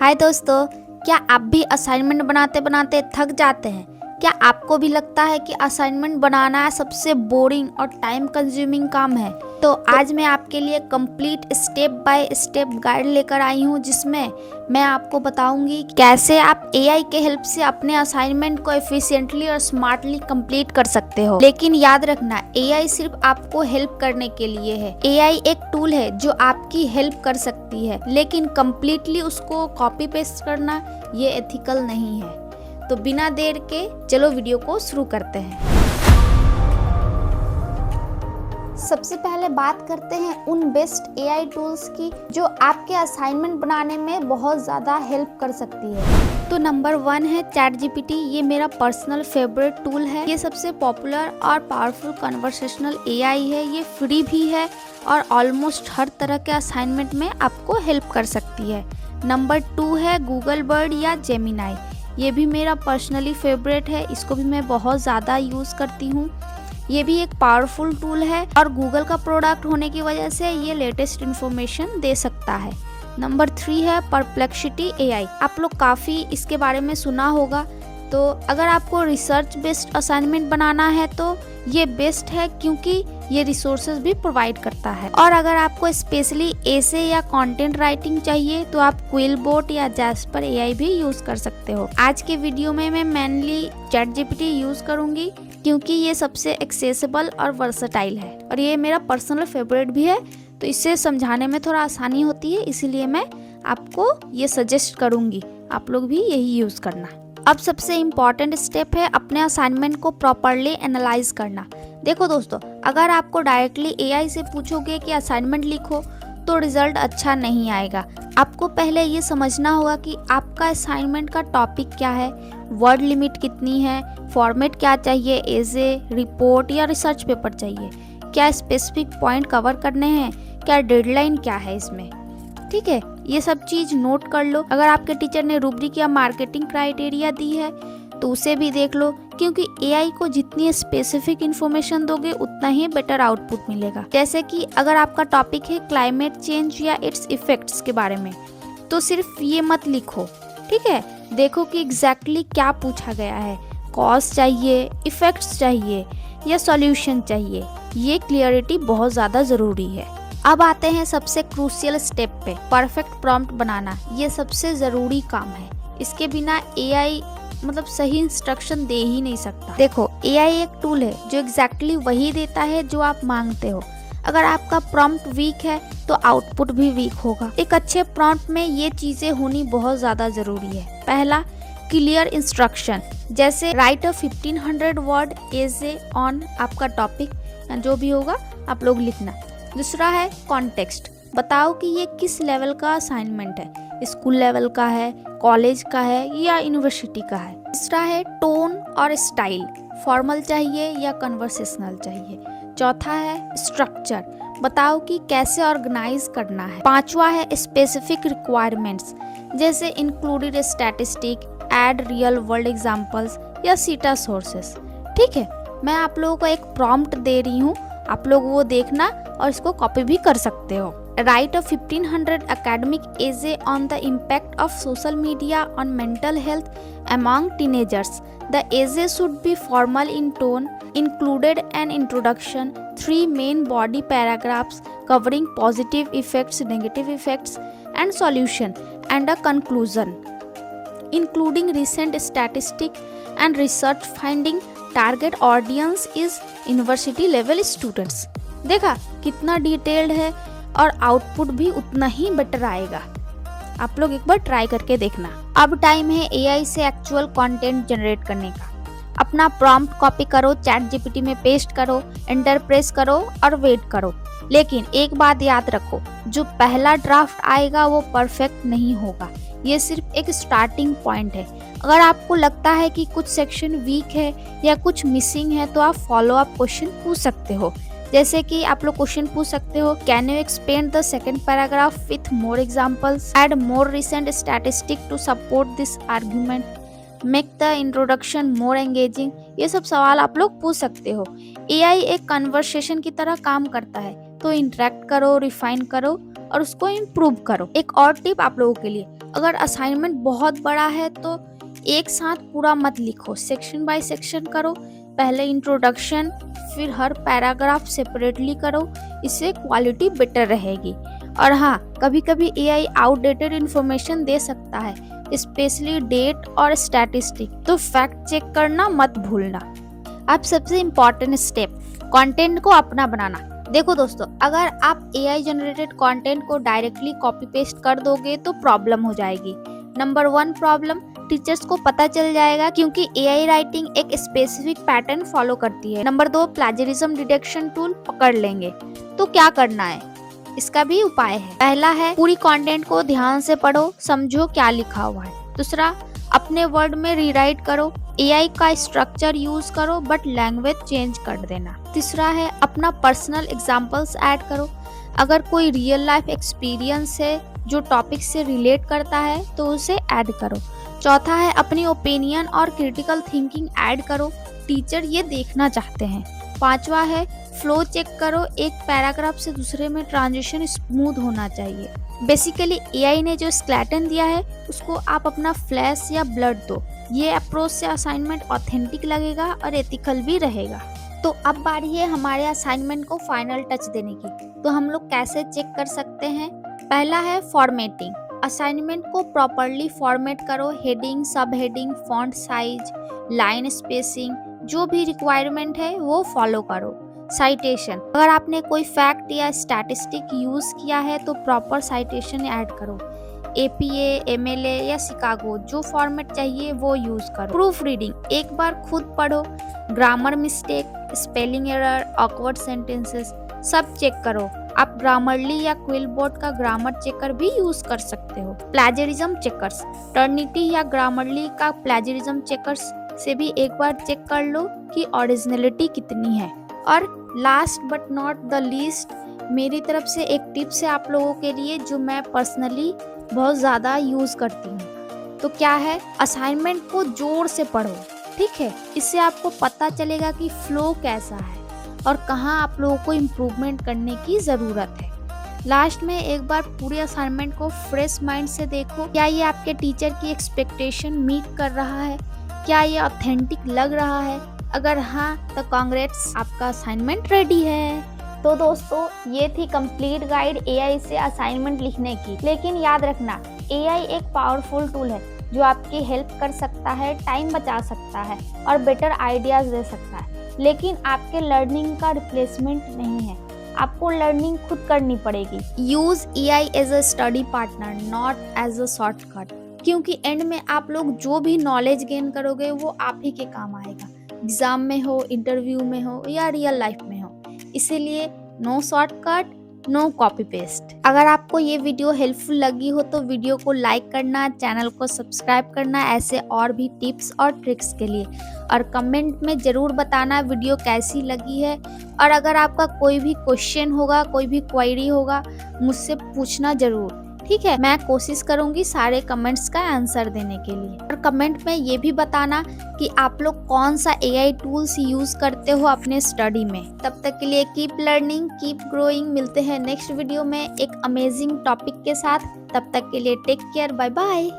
हाय दोस्तों, क्या आप भी असाइनमेंट बनाते बनाते थक जाते हैं? क्या आपको भी लगता है कि असाइनमेंट बनाना सबसे बोरिंग और टाइम कंज्यूमिंग काम है? तो आज मैं आपके लिए complete step by step guide लेकर आई हूँ, जिसमें मैं आपको बताऊंगी कैसे आप एआई के हेल्प से अपने असाइनमेंट को एफिशिएंटली और स्मार्टली कंप्लीट कर सकते हो। लेकिन याद रखना, एआई सिर्फ आपको हेल्प करने के लिए है। एआई एक टूल है जो आपकी हेल्प कर सकती है, लेकिन कंप्लीटली उसको कॉपी पेस्ट करना ये एथिकल नहीं है। तो बिना देर के चलो वीडियो को शुरू करते हैं। सबसे पहले बात करते हैं उन बेस्ट एआई टूल्स की जो आपके असाइनमेंट बनाने में बहुत ज़्यादा हेल्प कर सकती है। तो नंबर 1 है चैट जीपीटी। ये मेरा पर्सनल फेवरेट टूल है। ये सबसे पॉपुलर और पावरफुल कन्वर्सेशनल एआई है। ये फ्री भी है और ऑलमोस्ट हर तरह के असाइनमेंट में आपको हेल्प कर सकती है। नंबर 2 है गूगल बर्ड या जेमिनाई। ये भी मेरा पर्सनली फेवरेट है। इसको भी मैं बहुत ज़्यादा यूज़ करती हूँ। ये भी एक पावरफुल टूल है और गूगल का प्रोडक्ट होने की वजह से ये लेटेस्ट इन्फॉर्मेशन दे सकता है। नंबर 3 है परप्लेक्सिटी एआई। आप लोग काफ़ी इसके बारे में सुना होगा। तो अगर आपको रिसर्च बेस्ड असाइनमेंट बनाना है तो ये बेस्ट है, क्योंकि ये रिसोर्सेज भी प्रोवाइड करता है। और अगर आपको स्पेशली एसे या कंटेंट राइटिंग चाहिए तो आप क्विलबोट या जैस्पर एआई भी यूज़ कर सकते हो। आज के वीडियो में मैं मेनली चैट जीपीटी यूज़ करूँगी, क्योंकि ये सबसे एक्सेसिबल और वर्सेटाइल है और ये मेरा पर्सनल फेवरेट भी है। तो इससे समझाने में थोड़ा आसानी होती है, इसीलिए मैं आपको ये सजेस्ट करूँगी, आप लोग भी यही यूज़ करना। अब सबसे इम्पॉर्टेंट स्टेप है अपने असाइनमेंट को प्रॉपरली एनालाइज करना। देखो दोस्तों, अगर आपको डायरेक्टली एआई से पूछोगे कि असाइनमेंट लिखो तो रिजल्ट अच्छा नहीं आएगा। आपको पहले ये समझना होगा कि आपका असाइनमेंट का टॉपिक क्या है, वर्ड लिमिट कितनी है, फॉर्मेट क्या चाहिए, एजे, रिपोर्ट या रिसर्च पेपर चाहिए, क्या स्पेसिफिक पॉइंट कवर करने हैं, क्या डेडलाइन क्या है इसमें। ठीक है, ये सब चीज़ नोट कर लो। अगर आपके टीचर ने रूब्रिक या मार्केटिंग क्राइटेरिया दी है तो उसे भी देख लो, क्योंकि एआई को जितनी स्पेसिफिक इन्फॉर्मेशन दोगे उतना ही बेटर आउटपुट मिलेगा। जैसे कि अगर आपका टॉपिक है क्लाइमेट चेंज या इट्स इफेक्ट्स के बारे में, तो सिर्फ ये मत लिखो। ठीक है, देखो कि एग्जैक्टली क्या पूछा गया है। कॉज चाहिए, इफेक्ट्स चाहिए या सॉल्यूशन चाहिए। ये क्लियरिटी बहुत ज़्यादा ज़रूरी है। अब आते हैं सबसे क्रूशियल स्टेप पे, परफेक्ट प्रॉम्प्ट बनाना। ये सबसे ज़रूरी काम है। इसके बिना एआई सही इंस्ट्रक्शन दे ही नहीं सकता। देखो, एआई एक टूल है जो एग्जैक्टली वही देता है जो आप मांगते हो। अगर आपका प्रॉम्प्ट वीक है तो आउटपुट भी वीक होगा। एक अच्छे प्रॉम्प्ट में ये चीज़ें होनी बहुत ज़्यादा ज़रूरी है। पहला, क्लियर इंस्ट्रक्शन, जैसे right a 1500 word essay on आपका टॉपिक, जो भी होगा आप लोग लिखना। दूसरा है कॉन्टेक्स्ट, बताओ कि ये किस लेवल का असाइनमेंट है, स्कूल लेवल का है, कॉलेज का है या यूनिवर्सिटी का है। तीसरा है टोन और स्टाइल, फॉर्मल चाहिए या कन्वर्सेशनल चाहिए। चौथा है स्ट्रक्चर, बताओ कि कैसे ऑर्गेनाइज करना है। पांचवा है स्पेसिफिक रिक्वायरमेंट्स, जैसे included statistic, add real world examples या सीटा सोर्सेस। ठीक है, मैं आप लोगों को एक प्रॉम्प्ट दे रही हूँ, आप लोग वो देखना और इसको कॉपी भी कर सकते हो। Write a 1500 academic essay on the impact of social media on mental health among teenagers. The essay should be formal in tone, included an introduction, 3 main body paragraphs covering positive effects, negative effects, and solution, and a conclusion, including recent statistics and research finding. Target audience is university level students. देखा कितना detailed है और output भी उतना ही better आएगा। आप लोग एक बार ट्राई करके देखना। अब टाइम है एआई से एक्चुअल कंटेंट जनरेट करने का। अपना प्रॉम्प्ट कॉपी करो, चैट जीपीटी में पेस्ट करो, एंटर प्रेस करो और वेट करो। लेकिन एक बात याद रखो, जो पहला ड्राफ्ट आएगा वो परफेक्ट नहीं होगा। ये सिर्फ एक स्टार्टिंग पॉइंट है। अगर आपको लगता है कि कुछ सेक्शन वीक है या कुछ मिसिंग है तो आप फॉलो अप क्वेश्चन पूछ सकते हो। जैसे कि आप लोग क्वेश्चन पूछ सकते हो, can you expand the second paragraph with more examples, add more recent statistic to support this argument, make the introduction more engaging. ये सब सवाल आप लोग पूछ सकते हो। एआई एक कन्वर्सेशन की तरह काम करता है, तो इंटरेक्ट करो, रिफाइन करो और उसको इम्प्रूव करो। एक और टिप आप लोगों के लिए, अगर असाइनमेंट बहुत बड़ा है तो एक साथ पूरा मत लिखो, सेक्शन बाय सेक्शन करो। पहले इंट्रोडक्शन, फिर हर पैराग्राफ सेपरेटली करो, इससे क्वालिटी बेटर रहेगी। और हाँ, कभी कभी एआई आउटडेटेड इन्फॉर्मेशन दे सकता है, स्पेशली डेट और स्टैटिस्टिक, तो फैक्ट चेक करना मत भूलना। अब सबसे इम्पोर्टेंट स्टेप, कंटेंट को अपना बनाना। देखो दोस्तों, अगर आप एआई जनरेटेड कंटेंट को डायरेक्टली कॉपी पेस्ट कर दोगे तो प्रॉब्लम हो जाएगी। नंबर 1 प्रॉब्लम, टीचर्स को पता चल जाएगा क्योंकि एआई राइटिंग एक स्पेसिफिक पैटर्न फॉलो करती है। नंबर 2, प्लेजरिज्म डिटेक्शन टूल पकड़ लेंगे। तो क्या करना है, इसका भी उपाय है। पहला है, पूरी कंटेंट को ध्यान से पढ़ो, समझो क्या लिखा हुआ है। दूसरा, अपने वर्ड में रीराइट करो, एआई का स्ट्रक्चर यूज करो बट लैंग्वेज चेंज कर देना। तीसरा है, अपना पर्सनल एग्जांपल्स ऐड करो, अगर कोई रियल लाइफ एक्सपीरियंस है जो टॉपिक से रिलेट करता है तो उसे ऐड करो। चौथा है, अपनी ओपिनियन और क्रिटिकल थिंकिंग ऐड करो, टीचर ये देखना चाहते हैं। पांचवा है, फ्लो चेक करो, एक पैराग्राफ से दूसरे में ट्रांजिशन स्मूथ होना चाहिए। बेसिकली एआई ने जो स्केलेटन दिया है उसको आप अपना फ्लैश या ब्लड दो। ये अप्रोच से असाइनमेंट ऑथेंटिक लगेगा और एथिकल भी रहेगा। तो अब बारी है हमारे असाइनमेंट को फाइनल टच देने की। तो हम लोग कैसे चेक कर सकते हैं? पहला है फॉर्मेटिंग। असाइनमेंट को प्रॉपरली फॉर्मेट करो, हेडिंग, सब heading, font size, line spacing, जो भी रिक्वायरमेंट है वो फॉलो करो। साइटेशन, अगर आपने कोई फैक्ट या स्टैटिस्टिक यूज किया है तो प्रॉपर साइटेशन ऐड करो। एपीए, एमएलए या शिकागो, जो फॉर्मेट चाहिए वो यूज करो। प्रूफ रीडिंग, एक बार खुद पढ़ो, grammar mistake, spelling error, awkward sentences सब चेक करो। आप ग्रामरली या क्विलबोर्ड का ग्रामर चेकर भी यूज कर सकते हो। प्लेजरिज्म चेकर्स, टर्निटी या ग्रामरली का प्लेजरिज्म चेकर्स से भी एक बार चेक कर लो कि ओरिजिनलिटी कितनी है। और last but not the least, मेरी तरफ से एक टिप्स है आप लोगों के लिए जो मैं पर्सनली बहुत ज़्यादा यूज़ करती हूँ। तो क्या है, असाइनमेंट को जोर से पढ़ो, ठीक है? इससे आपको पता चलेगा कि फ्लो कैसा है और कहाँ आप लोगों को इम्प्रूवमेंट करने की ज़रूरत है। लास्ट में एक बार पूरे असाइनमेंट को फ्रेश माइंड से देखो, क्या ये आपके टीचर की एक्सपेक्टेशन मीट कर रहा है? क्या ये ऑथेंटिक लग रहा है? अगर हाँ तो कांग्रेट्स, आपका असाइनमेंट रेडी है। तो दोस्तों, ये थी कंप्लीट गाइड एआई से असाइनमेंट लिखने की। लेकिन याद रखना, एआई एक पावरफुल टूल है जो आपकी हेल्प कर सकता है, टाइम बचा सकता है और बेटर आइडियाज दे सकता है, लेकिन आपके लर्निंग का रिप्लेसमेंट नहीं है। आपको लर्निंग खुद करनी पड़ेगी। Use AI as a study partner, not as a shortcut, क्योंकि एंड में आप लोग जो भी नॉलेज गेन करोगे वो आप ही के काम आएगा, एग्जाम में हो, इंटरव्यू में हो या रियल लाइफ में हो। इसीलिए no shortcut, no copy paste. अगर आपको ये वीडियो हेल्पफुल लगी हो तो वीडियो को लाइक करना, चैनल को सब्सक्राइब करना ऐसे और भी टिप्स और ट्रिक्स के लिए, और कमेंट में ज़रूर बताना वीडियो कैसी लगी है। और अगर आपका कोई भी क्वेश्चन होगा, कोई भी क्वेरी होगा, मुझसे पूछना ज़रूर, ठीक है? मैं कोशिश करूंगी सारे कमेंट्स का आंसर देने के लिए। और कमेंट में ये भी बताना कि आप लोग कौन सा एआई टूल्स यूज करते हो अपने स्टडी में। तब तक के लिए कीप लर्निंग, कीप ग्रोइंग। मिलते हैं नेक्स्ट वीडियो में एक अमेजिंग टॉपिक के साथ। तब तक के लिए टेक केयर, बाय बाय।